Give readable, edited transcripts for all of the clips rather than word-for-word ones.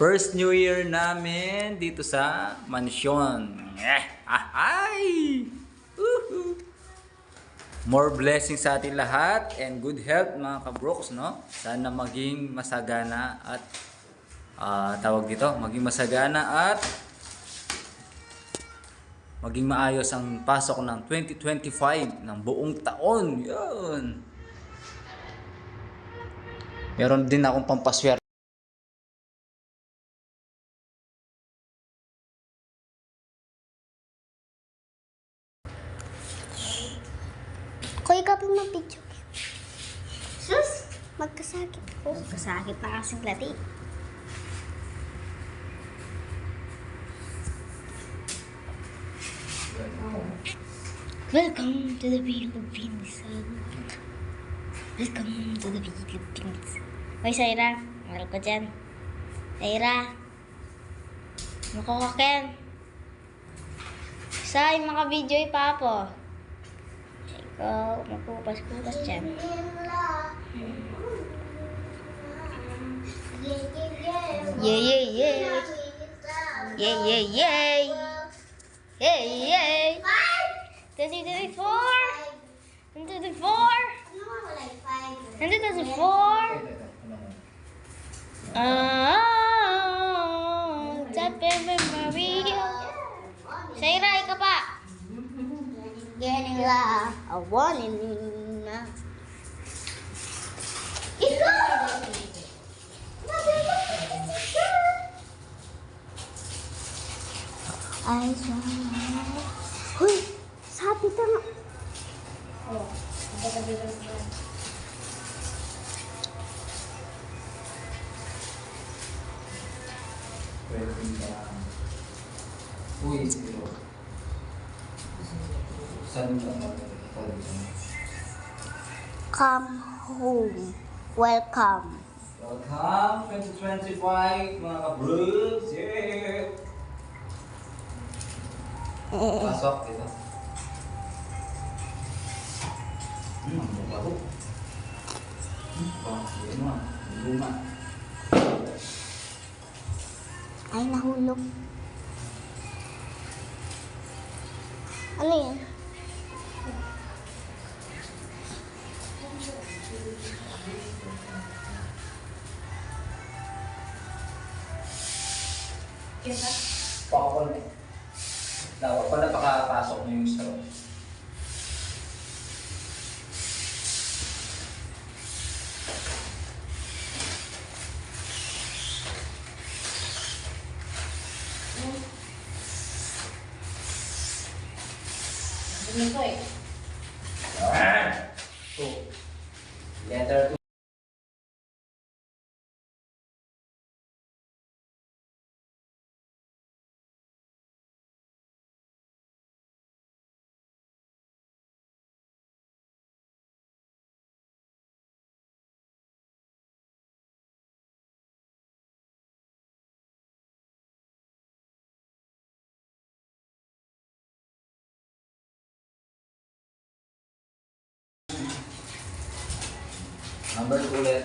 First New Year namin dito sa mansyon. Ay! Woohoo! More blessings sa atin lahat and good health mga kabrooks, no? Sana maging masagana at maging masagana at maging maayos ang pasok ng 2025 ng buong taon. Yun. Meron din akong pampaswerte. Kuya, kapag mag-video. Sus! Magkasakit po. Magkasakit na kasing lati. Welcome to the Philippines. Welcome to the Philippines. Hoy, Saira. Mahal ko dyan. Saira. Mukha ka, Ken. Sa yung mga video ipapo. Ikaw, magkupas-kupas dyan. Yeah, yeah, yeah. Yeah, yeah, yeah. Yeah, yeah. 2024. 2024. 2024. Sabi Maria. Saira, ikaw pa. Getting love. I want it now. Ay, Huy! Sabi ka nga. Uy, zero. Saan ka Come home. Welcome. Welcome 2025 mga kabrooks. Yeah! Pasok dito. Ang bago. Yun mo. Luma. Ay, nahulog. Ano yan? Pakapon eh. Dapat pa napakapasok mo yung straw. Letter 2. Number 2 ulit.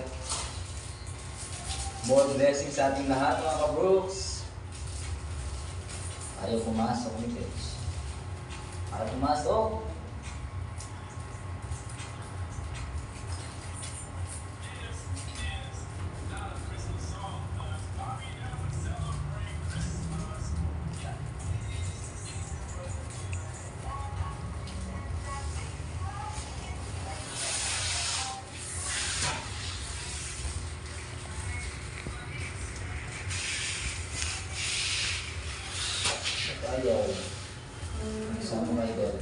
More blessings sa ating lahat mga kabrooks. Ayaw pumasok ni Pitch. Ayaw pumasok. Ayaw. Saan mo idol?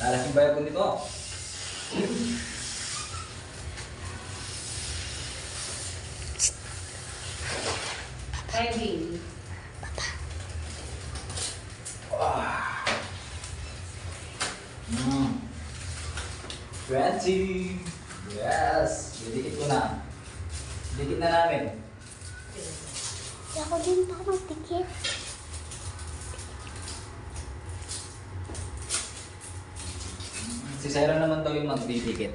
Lalaking bayag ko nito. Kaya baby. 20. Yes. Didikit ko na. Dikit na namin. Ako din pa magtikit. Si Sarah naman daw yung magdidikit.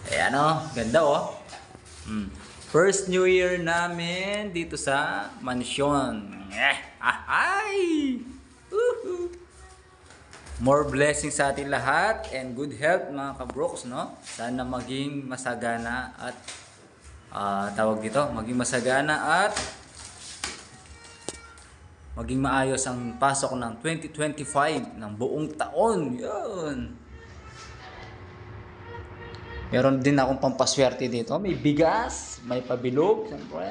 Ayan o, ganda o. First New Year namin dito sa mansyon. Ay! Woohoo! More blessings sa ating lahat and good health mga kabrooks, no? Sana maging masagana at maging masagana at maging maayos ang pasok ng 2025 ng buong taon. Yun. Meron din akong pampaswerte dito. May bigas, may pabilog, siyempre.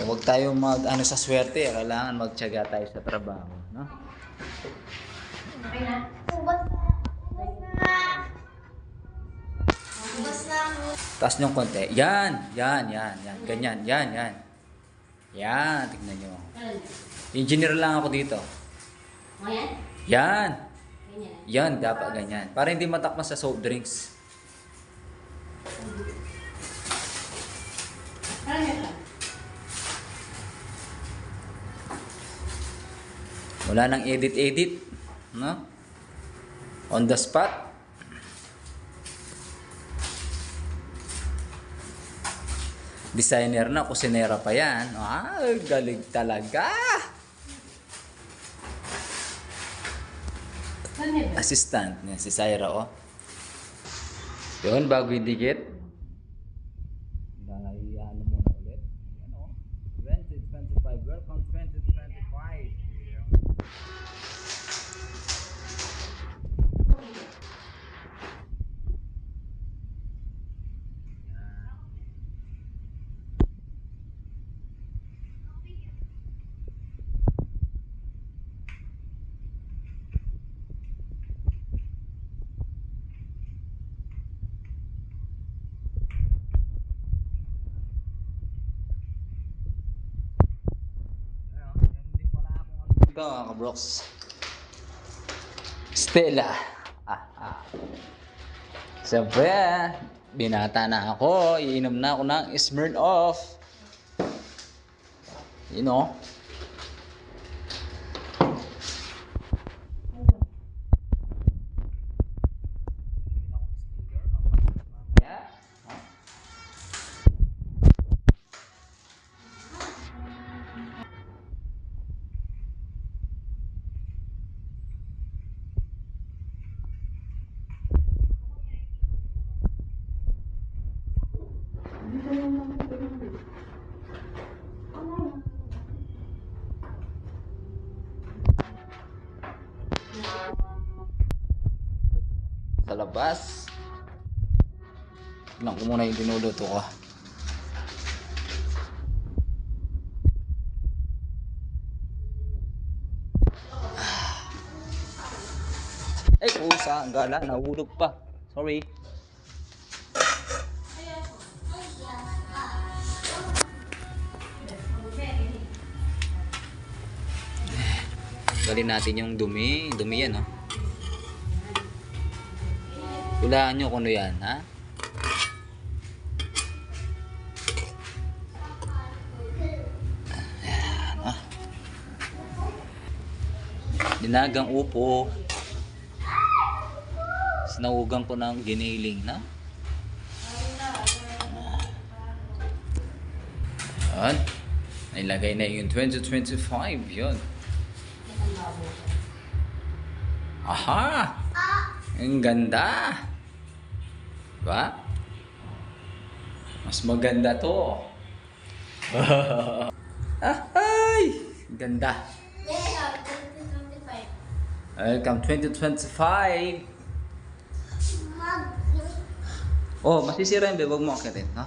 Huwag tayo sa swerte. Kailangan magtiyaga tayo sa trabaho, no? Okay na? Ubas na. Ubas na. Taas nyo konti. Yan. Ganyan. Yan, tignan nyo. Engineer lang ako dito. O yan? Yan. Ganyan. Yan, dapat ganyan. Para hindi matakpan sa soft drinks. Parang yan lang. Wala nang edit, no? On the spot. Designer na, kusinera pa yan. Galing talaga. Saan yan? Assistant niya, si Syra, oh. Yun, bago idikit. Ano muna ulit. Yan, oh. 2025. Welcome 2025. Ito, kabrooks. Stella. Siyempre, binata na ako. Iinom na ako ng Smirnoff. You know. Sa labas. Tignan ko muna yung dinuluto ko. Ay, pusa. Ang gala. Nahulog pa. Sorry. Galin natin yung dumi. Dumi yan, oh. Hulaan nyo kung ano yan, ha? Ayan, ha? Dinagang upo. Sinahugan ko ng giniling, na? Ayan. Nailagay na yung 2025, yun. Aha! Ang ganda! Diba? Mas maganda to. Ay! Ganda. Welcome 2025. Oh, masisira yung bebag mo akitin, ha?